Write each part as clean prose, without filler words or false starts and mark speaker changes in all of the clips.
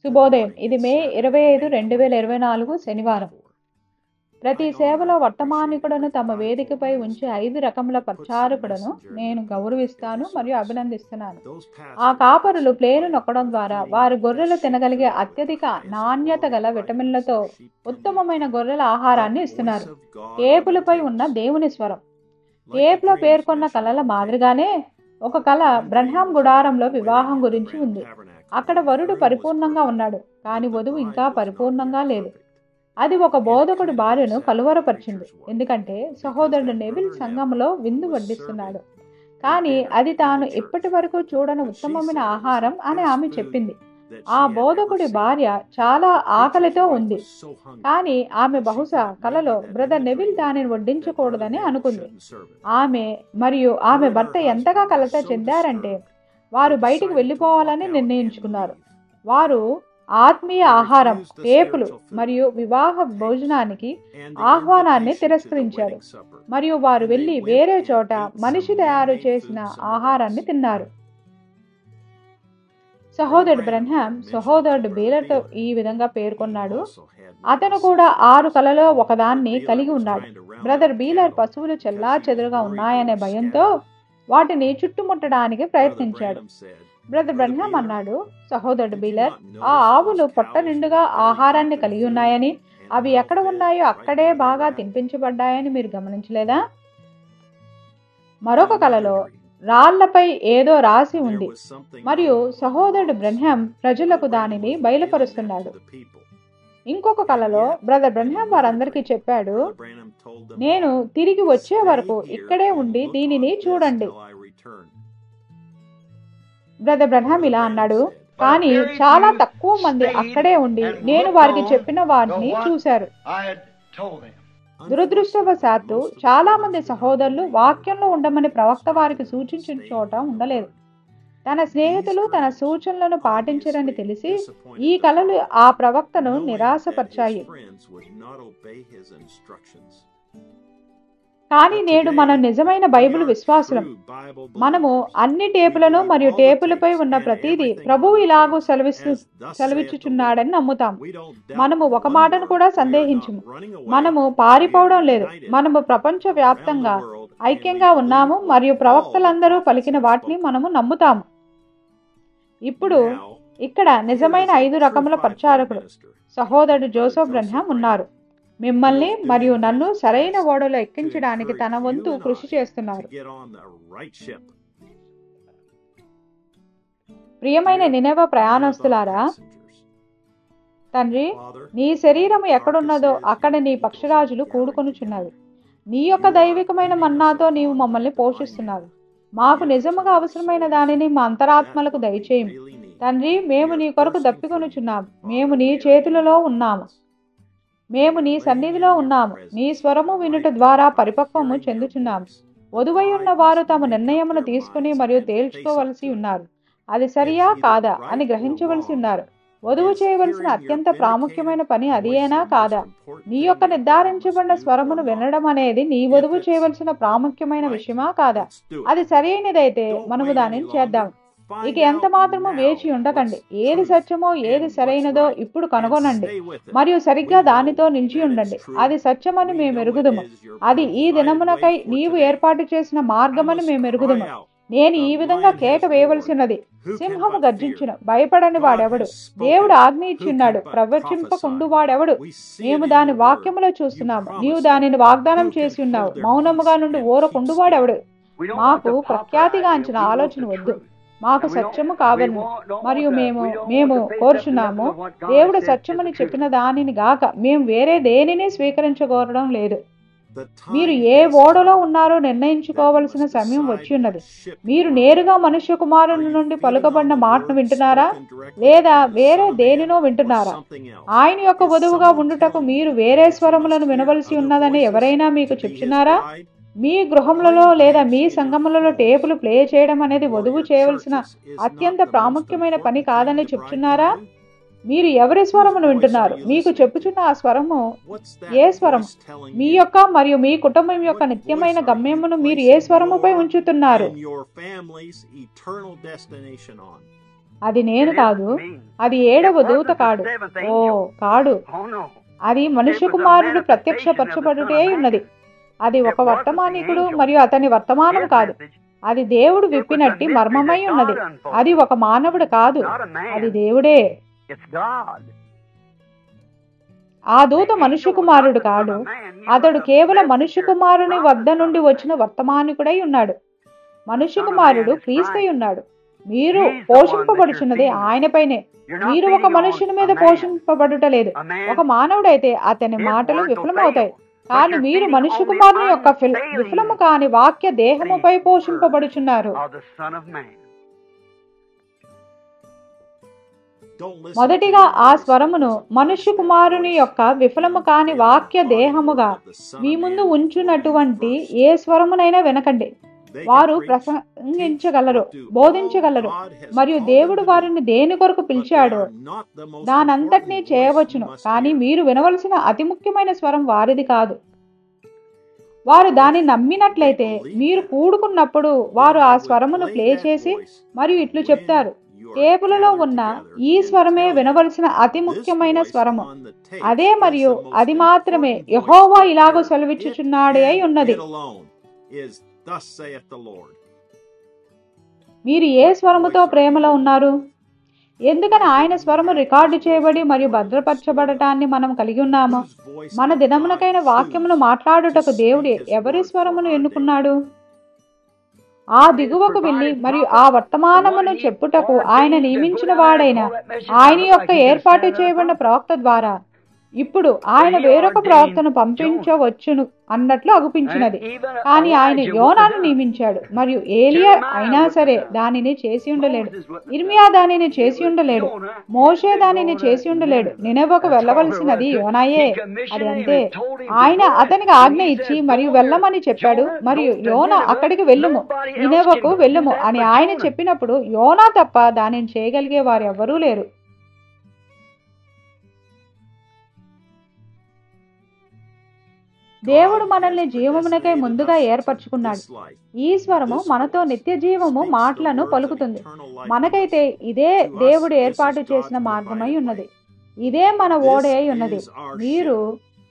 Speaker 1: శుభోదయం. ఇది మే 25, 2024 శనివారం. ప్రతి సేవలో వర్తమానికులను తమ వేదికపై ఉంచే 5 రకముల ప్రచారకులను నేను గౌరవిస్తాను మరియు అభినందిస్తున్నాను. ఆ కాపరులు ప్లేను నొక్కడం ద్వారా వారి గొర్రెలు తినగలిగే అత్యధిక నాణ్యత గల విటమిన్లతో ఉత్తమమైన గొర్రెల ఆహారాన్ని ఇస్తున్నారు. టేపులపై ఉన్న దేవుని స్వరం. టేప్లో పేర్కొన్న కళల మాదిరిగానే ఒక కళ బ్రన్హామ్ గుడారంలో వివాహం గురించి ఉంది. అక్కడ వరుడు పరిపూర్ణంగా ఉన్నాడు, కానీ వధువు ఇంకా పరిపూర్ణంగా లేదు. అది ఒక బోధకుడి భార్యను కలువరపరిచింది, ఎందుకంటే సహోదరుడు నెవిల్ సంఘంలో విందు వడ్డిస్తున్నాడు, కానీ అది తాను ఇప్పటి వరకు చూడని ఉత్తమమైన ఆహారం అని ఆమె చెప్పింది. ఆ బోధకుడి భార్య చాలా ఆకలితో ఉంది, కానీ ఆమె బహుశా కలలో బ్రదర్ నెవిల్ దానిని వడ్డించకూడదని అనుకుంది. ఆమె మరియు ఆమె భర్త ఎంతగా కలత చెందారంటే వారు బయటికి వెళ్ళిపోవాలని నిర్ణయించుకున్నారు. వారు ఆత్మీయ ఆహారం, టేపులు మరియు వివాహ భోజనానికి ఆహ్వానాన్ని తిరస్కరించారు మరియు వారు వెళ్ళి వేరే చోట మనిషి తయారు చేసిన ఆహారాన్ని తిన్నారు. సహోదరుడు బ్రన్హామ్ సహోదరుడు బీలర్తో ఈ విధంగా పేర్కొన్నాడు. అతను కూడా 6 కళలో ఒకదాన్ని కలిగి ఉన్నాడు. బ్రదర్ బీలర్ పశువులు చెల్లాచెదురుగా ఉన్నాయనే భయంతో వాటిని చుట్టుముట్టడానికి ప్రయత్నించాడు. బ్రదర్ బ్రన్హామ్ అన్నాడు, సహోదరుడు బీలర్, ఆ ఆవులు పొట్ట నిండుగా ఆహారాన్ని కలిగి ఉన్నాయని, అవి ఎక్కడ ఉన్నాయో అక్కడే బాగా తినిపించబడ్డాయని మీరు గమనించలేదా? మరొక కళలో రాళ్లపై ఏదో రాసి ఉంది మరియు సహోదరుడు బ్రన్హామ్ ప్రజలకు దానిని బయలుపరుస్తున్నాడు. ఇంకొక కళలో బ్రదర్ బ్రన్హామ్ వారందరికీ చెప్పాడు, నేను తిరిగి వచ్చే వరకు ఇక్కడే ఉండి దీనిని చూడండి. బ్రదర్ బ్రన్హామ్ ఇలా అన్నాడు, కానీ చాలా తక్కువ మంది అక్కడే ఉండి నేను వారికి చెప్పిన వాటిని చూశారు. దురదృష్టవశాత్తు చాలా మంది సహోదరులు వాక్యంలో ఉండమని ప్రవక్త వారికి సూచించిన చోట ఉండలేదు. తన స్నేహితులు తన సూచనలను పాటించరని తెలిసి ఈ కళలు ఆ ప్రవక్తను నిరాశపరిచాయి. కానీ నేడు మనం నిజమైన బైబిల్ విశ్వాసులం. మనము అన్ని టేపులను మరియు టేపులపై ఉన్న ప్రతిదీ ప్రభువు ఇలాగూ సెలవిచ్చుచున్నాడని నమ్ముతాం. మనము ఒక మాటను కూడా సందేహించము. మనము పారిపోవడం లేదు. మనము ప్రపంచ వ్యాప్తంగా ఐక్యంగా ఉన్నాము మరియు ప్రవక్తలందరూ పలికిన వాటిని మనము నమ్ముతాము. ఇప్పుడు ఇక్కడ నిజమైన 5 రకముల ప్రచారకులు సహోదరుడు జోసెఫ్ బ్రన్హామ్ ఉన్నారు. మిమ్మల్ని మరియు నన్ను సరైన ఓడలో ఎక్కించడానికి తన వంతు కృషి చేస్తున్నారు. ప్రియమైన నినెవె ప్రయాణస్తులారా, తండ్రి, నీ శరీరము ఎక్కడున్నదో అక్కడ నీ పక్షిరాజులు కూడుకొనుచున్నవి. నీ యొక్క దైవికమైన మన్నాతో నీవు మమ్మల్ని పోషిస్తున్నావు. మాకు నిజముగా అవసరమైన దానిని మా అంతరాత్మలకు దయచేయము. తండ్రి, మేము నీ కొరకు దప్పికొనుచున్నాము. మేము నీ చేతులలో ఉన్నాము. మేము నీ సన్నిధిలో ఉన్నాము. నీ స్వరము వినుట ద్వారా పరిపక్వము చెందుచున్నాము. వధువై ఉన్న వారు తమ నిర్ణయమును తీసుకుని మరియు తేల్చుకోవలసి ఉన్నారు. అది సరియా కాదా అని గ్రహించవలసి ఉన్నారు. వధువు చేయవలసిన అత్యంత ప్రాముఖ్యమైన పని అదేనా కాదా? నీ యొక్క నిర్ధారించబడిన స్వరమును వినడం అనేది నీ వధువు చేయవలసిన ప్రాముఖ్యమైన విషయమా కాదా? అది సరైనదైతే మనము దానిని చేద్దాం. ఇక ఎంత మాత్రమూ వేచి ఉండకండి. ఏది సత్యమో ఏది సరైనదో ఇప్పుడు కనుగొనండి మరియు సరిగ్గా దానితో నిలిచి ఉండండి. అది సత్యమని మేము ఎరుగుదుము. అది ఈ దినమునకై నీవు ఏర్పాటు చేసిన మార్గమని మేము ఎరుగుదుము. నేను ఈ విధంగా కేక వేయవలసినది. సింహము గర్జించును, భయపడని వాడెవడు? దేవుడు ఆజ్ఞ ఇచ్చిన్నాడు, ప్రవచింపకుండు వాడెవడు? మేము దాని వాక్యములో చూస్తున్నాము. నీవు దానిని వాగ్దానం చేసి ఉన్నావు. మౌనముగా నుండి ఊరకుండు వాడెవడు? మాకు ప్రఖ్యాతిగాంచిన ఆలోచన వద్దు. మాకు సత్యము కావలను మరియు మేము కోరుచున్నాము. దేవుడు సత్యమని చెప్పిన దానిని గాక మేము వేరే దేనిని స్వీకరించగోరడం లేదు. మీరు ఏ ఓడలో ఉన్నారో నిర్ణయించుకోవలసిన సమయం వచ్చి ఉన్నది. మీరు నేరుగా మనుష్య కుమారుని నుండి పలుకబడిన మాటను వింటున్నారా, లేదా వేరే దేనినో వింటున్నారా? ఆయన యొక్క వధువుగా ఉండుటకు మీరు వేరే స్వరములను వినవలసి ఉన్నదని ఎవరైనా మీకు చెప్తున్నారా? మీ గృహములలో లేదా మీ సంఘములలో టేపులు ప్లే చేయడం అనేది వధువు చేయవలసిన అత్యంత ప్రాముఖ్యమైన పని కాదని చెప్తున్నారా? మీరు ఎవరి స్వరమును వింటున్నారు? మీకు చెప్పుచున్న ఆ స్వరము ఏ స్వరము? మీ యొక్క మరియు మీ కుటుంబం యొక్క నిత్యమైన గమ్యమును మీరు ఏ స్వరముపై ఉంచుతున్నారు? అది నేను కాదు, అది 7వ దూత కాడు, ఓ కాడు, అది మనుష్య కుమారుడు ప్రత్యక్షపరచబడుటే ఉన్నది. అది ఒక వర్తమానికుడు మరియు అతని వర్తమానం కాదు, అది దేవుడు విప్పినట్టి మర్మమై ఉన్నది. అది ఒక మానవుడు కాదు, అది దేవుడే. ఆ దూత మనుష్య కుమారుడు కాడు, అతడు కేవలం మనుష్య కుమారుని వద్ద నుండి వచ్చిన వర్తమానికుడై ఉన్నాడు. మనుష్య కుమారుడు క్రీస్తై ఉన్నాడు. మీరు పోషింపబడుచున్నది ఆయనపైనే. మీరు ఒక మనుష్యుని మీద పోషింపబడుటలేదు. ఒక మానవుడైతే అతని మాటలు విఫలమవుతాయి, కానీ మీరు మనుష్య కుమారుని యొక్క విఫలము కాని వాక్య దేహముపై పోషింపబడుచున్నారు. మొదటిగా ఆ స్వరమును మనుష్య కుమారుని యొక్క విఫలము కాని వాక్య దేహముగా మీ ముందు ఉంచునటువంటి ఏ స్వరమునైనా వినకండి. వారు ప్రసంగించగలరు, బోధించగలరు, మరియు దేవుడు వారిని దేని కొరకు పిలిచాడో దానంతటినీ చేయవచ్చును. కానీ మీరు వినవలసిన అతి ముఖ్యమైన స్వరం వారిది కాదు. వారు దాన్ని నమ్మినట్లయితే మీరు కూడుకున్నప్పుడు వారు ఆ స్వరమును ప్లే చేసి మరియు ఇట్లు చెప్తారు, టేపులలో ఉన్న ఈ స్వరమే వినవలసిన అతి ముఖ్యమైన స్వరము. అదే మరియు అది మాత్రమే యెహోవా ఇలాగో సెలవిచ్చుచున్నాడే అయి ఉన్నది. మీరు ఏ స్వరముతో ప్రేమలో ఉన్నారు? ఎందుకని ఆయన స్వరము రికార్డు చేయబడి మరియు భద్రపరచబడటాన్ని మనం కలిగి ఉన్నాము. మన దినమునకైన వాక్యమును మాట్లాడుటకు దేవుడు ఎవరి స్వరమును ఎన్నుకున్నాడు? ఆ దిగువకు వెళ్ళి మరియు ఆ వర్తమానమును చెప్పుటకు ఆయన నియమించిన వాడైన ఆయన యొక్క ఏర్పాటు చేయబడిన ప్రవక్త ద్వారా ఇప్పుడు ఆయన వేరొక ప్రవక్తను పంపించవచ్చును అన్నట్లు అగుపించినది. కానీ ఆయన యోనాను నియమించాడు, మరియు ఏలియా అయినా సరే దానిని చేసి ఉండలేడు. ఇర్మియా దానిని చేసి ఉండలేడు. మోషే దానిని చేసి ఉండలేడు. నినెవకు వెళ్ళవలసినది యోనాయే. అది అంతే. ఆయన అతనికి ఆజ్ఞ ఇచ్చి మరియు వెళ్ళమని చెప్పాడు, మరియు యోనా అక్కడికి వెళ్ళుము, నినెవకు వెళ్ళుము అని ఆయన చెప్పినప్పుడు యోనా తప్ప దానిని చేయగలిగే వారు ఎవ్వరూ లేరు. దేవుడు మనల్ని జీవమునకై ముందుగా ఏర్పరచుకున్నాడు. ఈ స్వరము మనతో నిత్య జీవము మాటలను పలుకుతుంది. మనకైతే ఇదే దేవుడు ఏర్పాటు చేసిన మార్గమై ఉన్నది. ఇదే మన ఓడ అయి ఉన్నది. మీరు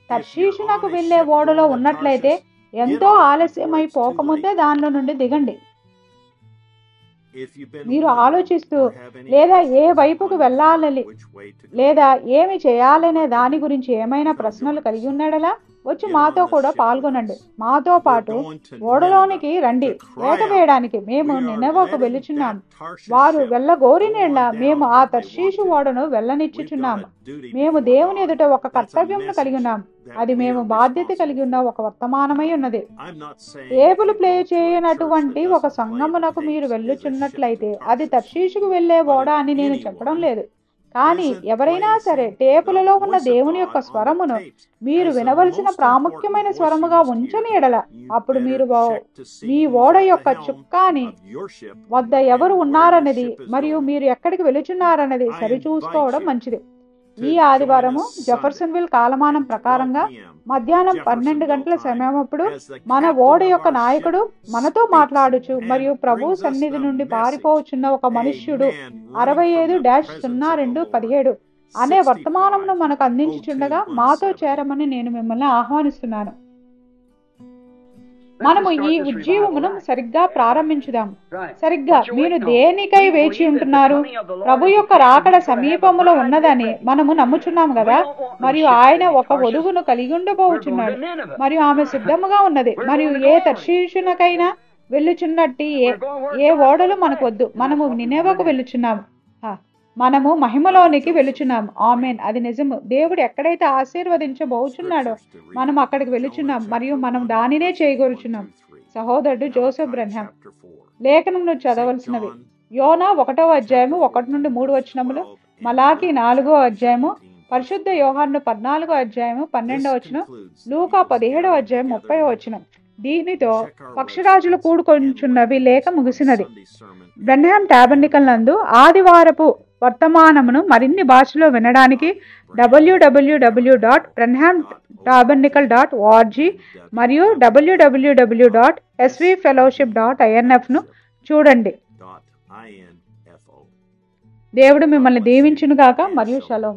Speaker 1: తర్షీషునకు వెళ్లే ఓడలో ఉన్నట్లయితే ఎంతో ఆలస్యమై పోకముందే దానిలో నుండి దిగండి. మీరు ఆలోచిస్తూ లేదా ఏ వైపుకు వెళ్ళాలని లేదా ఏమి చేయాలనే దాని గురించి ఏమైనా ప్రశ్నలు కలిగి ఉన్నాడలా వచ్చి మాతో కూడా పాల్గొనండి. మాతో పాటు ఓడలోనికి రండి. వేట వేయడానికి మేము నినెవకు వెళ్ళుచున్నాము. వారు వెళ్ళగోరినేళ్ల మేము ఆ తర్షీషు ఓడను వెళ్ళనిచ్చుచున్నాము. మేము దేవుని ఎదుట ఒక కర్తవ్యంను కలిగి ఉన్నాము. అది మేము బాధ్యత కలిగి ఉన్న ఒక వర్తమానమై ఉన్నది. టేబుల్ ప్లే చేయనటువంటి ఒక సంఘమునకు మీరు వెళ్ళుచున్నట్లయితే అది తర్షీషుకు వెళ్లే ఓడ అని నేను చెప్పడం లేదు. కానీ ఎవరైనా సరే టేపులలో ఉన్న దేవుని యొక్క స్వరమును మీరు వినవలసిన ప్రాముఖ్యమైన స్వరముగా ఉంచని ఎడల అప్పుడు మీరు మీ ఓడ యొక్క చుక్కాని వద్ద ఎవరు ఉన్నారన్నది మరియు మీరు ఎక్కడికి వెళుచున్నారన్నది సరిచూసుకోవడం మంచిది. ఈ ఆదివారము జెఫర్సన్విల్ కాలమానం ప్రకారంగా మధ్యాహ్నం 12 గంటల సమయమప్పుడు మన ఓడ యొక్క నాయకుడు మనతో మాట్లాడుచు మరియు ప్రభు సన్నిధి నుండి పారిపోవచ్చున్న ఒక మనుష్యుడు 65-02-17 అనే వర్తమానమును మనకు అందించుచుండగా మాతో చేరమని నేను మిమ్మల్ని ఆహ్వానిస్తున్నాను. మనము ఈ ఉజ్జీవమును సరిగ్గా ప్రారంభించుదాం. సరిగ్గా మీరు దేనికై వేచి ఉంటున్నారు? ప్రభు యొక్క రాకడ సమీపములో ఉన్నదని మనము నమ్ముచున్నాము కదా. మరియు ఆయన ఒక వధువును కలిగి ఉండబోచున్నాడు మరియు ఆమె సిద్ధముగా ఉన్నది. మరియు ఏ తర్షీషునకైనా వెళ్ళుచున్నట్టు ఏ ఓడలు మనకు వద్దు. మనము నినెవకు వెళ్ళుచున్నాము. మనము మహిమలోనికి వెళుచున్నాము. ఆమెన్. అది నిజము. దేవుడు ఎక్కడైతే ఆశీర్వదించబోచున్నాడో మనం అక్కడికి వెళుచున్నాం మరియు మనం దానినే చేయగోరుచున్నాం. సహోదరుడు జోసెఫ్ బ్రెన్హామ్. లేఖనమును చదవలసినవి: యోనా 1వ అధ్యాయము 1-3 వచనములు, మలాకి 4వ అధ్యాయము, పరిశుద్ధ యోహాను 14వ అధ్యాయము 12వ వచనం, లూకా 17వ అధ్యాయం 30వ వచనం. దీనితో పక్షరాజులు కూడుకొంచున్నవి లేఖ ముగిసినది. బ్రెన్హామ్ టాబర్నికల్ నందు ఆదివారపు వర్తమానమును మరిన్ని భాషలో వినడానికి www.brenhamtabernacle.org మరియు www.svfellowship.infను చూడండి. దేవుడు మిమ్మల్ని దీవించునుగాక మరియు షలోం.